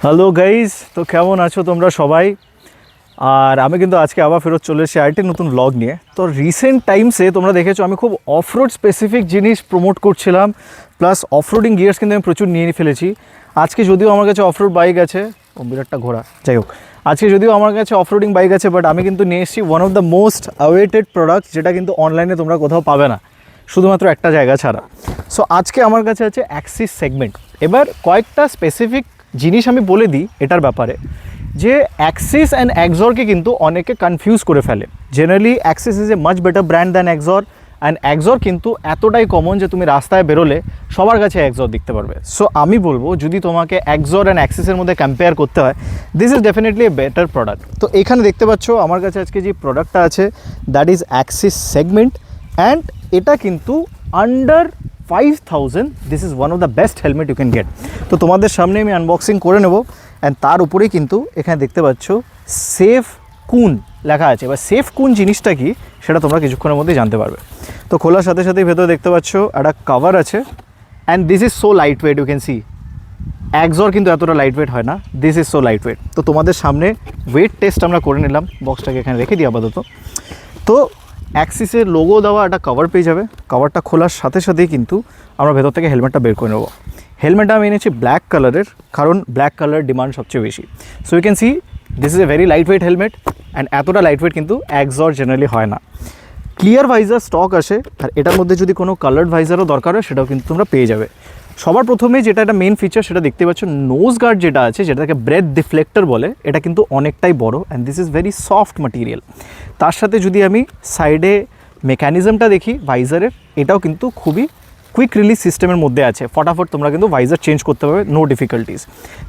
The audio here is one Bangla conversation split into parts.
হ্যালো গাইজ, তো কেমন আছো তোমরা সবাই? আর আমি কিন্তু আজকে আবার ফেরত চলে এসেছি আরেকটি নতুন ব্লগ নিয়ে। তো রিসেন্ট টাইমসে তোমরা দেখেছো আমি খুব অফরোড স্পেসিফিক জিনিস প্রমোট করছিলাম, প্লাস অফরোডিং গিয়ার্স কিন্তু আমি প্রচুর নিয়ে ফেলেছি। আজকে যদিও আমার কাছে অফরোড বাইক আছে, ও বিরাটটা ঘোড়া, যাই হোক, আজকে যদিও আমার কাছে অফরোডিং বাইক আছে, বাট আমি কিন্তু নিয়ে এসেছি one of the most awaited product, যেটা কিন্তু অনলাইনে তোমরা কোথাও পাবে না, শুধুমাত্র একটা জায়গা ছাড়া। সো আজকে আমার কাছে আছে অ্যাক্সিস সেগমেন্ট। এবার কয়েকটা স্পেসিফিক জিনিস আমি বলে দিই এটার ব্যাপারে, যে অ্যাক্সিস অ্যান্ড এক্সরকে কিন্তু অনেকে কনফিউজ করে ফেলে। Generally Axis is a much better brand than XOR, and XOR কিন্তু এতটাই কমন যে তুমি রাস্তায় বেরোলে সবার কাছে এক্সর দেখতে পারবে। সো আমি বলবো যদি তোমাকে এক্সর অ্যান্ড অ্যাক্সিসের মধ্যে কম্পেয়ার করতে হয়, this is definitely a better product. তো এখানে দেখতে পাচ্ছ আমার কাছে আজকে যে প্রোডাক্টটা আছে that is axis segment, and এটা কিন্তু under 5000 this is one of the best helmet you can get. তো তোমাদের সামনে আমি আনবক্সিং করে নেব, অ্যান্ড তার উপরেই কিন্তু এখানে দেখতে পাচ্ছ সেফ কুন লেখা আছে। এবার সেফ কুন জিনিসটা কি সেটা তোমরা কিছুক্ষণের মধ্যে জানতে পারবে। তো খোলার সাথে সাথেই ভেতরে দেখতে পাচ্ছ একটা কভার আছে, and this is so lightweight, you can see. Axor কিন্তু এতটা লাইট ওয়েট হয় না, this is so lightweight. তো তোমাদের সামনে ওয়েট টেস্ট আমরা করে নিলাম, বক্সটাকে এখানে রেখে দিই আপাতত। তো অ্যাক্সিসের লোগো দেওয়া একটা কভার পেয়ে যাবে। কভারটা খোলার সাথে সাথেই কিন্তু আমরা ভেতর থেকে হেলমেটটা বের করে নেব। হেলমেটটা আমি এনেছি ব্ল্যাক কালারের, কারণ ব্ল্যাক কালার ডিমান্ড সবচেয়ে বেশি। So you can see this is a very lightweight helmet, and এতটা লাইট ওয়েট কিন্তু এক্সর জেনারেলি হয় না। ক্লিয়ার ভাইজার স্টক আসে, আর এটার মধ্যে যদি কোনো কালার্ড ভাইজারও দরকার হয় সেটাও কিন্তু তোমরা পেয়ে যাবে। সবার প্রথমে যেটা একটা মেন ফিচার সেটা দেখতে পাচ্ছ, নোজ গার্ড যেটা আছে, যেটাকে ব্রেথ ডিফ্লেক্টর বলে, এটা কিন্তু অনেকটাই বড়, and this is very soft material. তার সাথে যদি আমি সাইডে মেকানিজমটা দেখি ভাইজারের, এটাও কিন্তু খুবই কুইক রিলিজ সিস্টেমের মধ্যে আছে, ফটাফট তোমরা কিন্তু ভাইজার চেঞ্জ করতে পারবে, নো ডিফিকাল্টিস।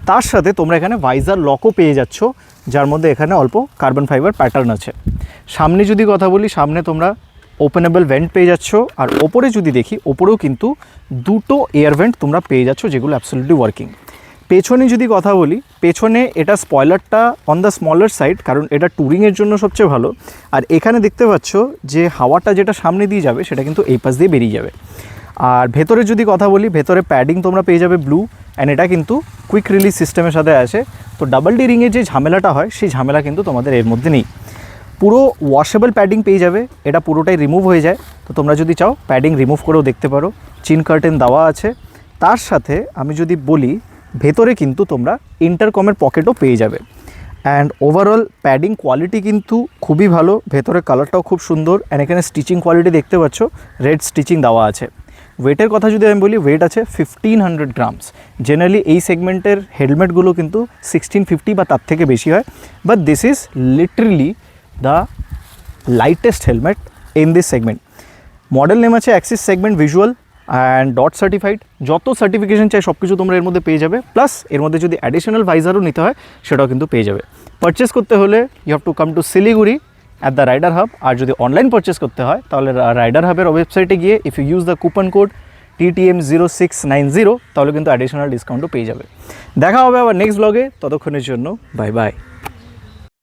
তার সাথে তোমরা এখানে ভাইজার লকও পেয়ে যাচ্ছ, যার মধ্যে এখানে অল্প কার্বন ফাইবার প্যাটার্ন আছে। সামনে যদি কথা বলি, সামনে তোমরা ওপেনেবল ভেন্ট পেয়ে যাচ্ছ, আর ওপরে যদি দেখি ওপরেও কিন্তু দুটো এয়ার ভেন্ট তোমরা পেয়ে যাচ্ছ, যেগুলো অ্যাবসলিউটলি ওয়ার্কিং। পেছনে যদি কথা বলি, পেছনে এটা স্পয়লারটা অন দ্য স্মলার সাইড, কারণ এটা ট্যুরিংয়ের জন্য সবচেয়ে ভালো। আর এখানে দেখতে পাচ্ছ যে হাওয়াটা যেটা সামনে দিয়ে যাবে সেটা কিন্তু এই পাশ দিয়ে বেরিয়ে যাবে। আর ভেতরে যদি কথা বলি, ভেতরে প্যাডিং তোমরা পেয়ে যাবে ব্লু, অ্যান্ড এটা কিন্তু কুইক রিলিজ সিস্টেমের সাথে আছে। তো ডাবল ডি রিংয়ের যে ঝামেলাটা হয় সেই ঝামেলা কিন্তু তোমাদের এর মধ্যে নেই। পুরো ওয়াশেবল প্যাডিং পেয়ে যাবে, এটা পুরোটাই রিমুভ হয়ে যায়। তো তোমরা যদি চাও প্যাডিং রিমুভ করেও দেখতে পারো। চিন কার্টেন দেওয়া আছে। তার সাথে আমি যদি বলি, ভেতরে কিন্তু তোমরা ইন্টারকমের পকেটও পেয়ে যাবে, অ্যান্ড ওভারঅল প্যাডিং কোয়ালিটি কিন্তু খুবই ভালো। ভেতরে কালারটাও খুব সুন্দর, অ্যান্ড এখানে স্টিচিং কোয়ালিটি দেখতে পাচ্ছ, রেড স্টিচিং দেওয়া আছে। ওয়েটের কথা যদি আমি বলি, ওয়েট আছে 1500 গ্রামস। জেনারেলি এই সেগমেন্টের হেলমেটগুলো কিন্তু 1650 বা তার থেকে বেশি হয়, but this is literally the lightest helmet in this segment. Model name আছে axis segment visual and DOT certified. যত সার্টিফিকেশন চাই সব কিছু তোমরা এর মধ্যে পেয়ে যাবে, প্লাস এর মধ্যে যদি অ্যাডিশনাল ভাইজারও নিতে হয় সেটাও কিন্তু পেয়ে যাবে। পারচেস করতে হলে you have to come to Siliguri at the rider hub. আর যদি অনলাইন পারচেস করতে হয় তাহলে রাইডার হাবের ওয়েবসাইটে গিয়ে if you use the coupon code TTM0690 তাহলে কিন্তু অ্যাডিশনাল ডিসকাউন্টও পেয়ে যাবে। দেখা হবে আবার নেক্সট ব্লগে, ততক্ষণের জন্য বাই বাই।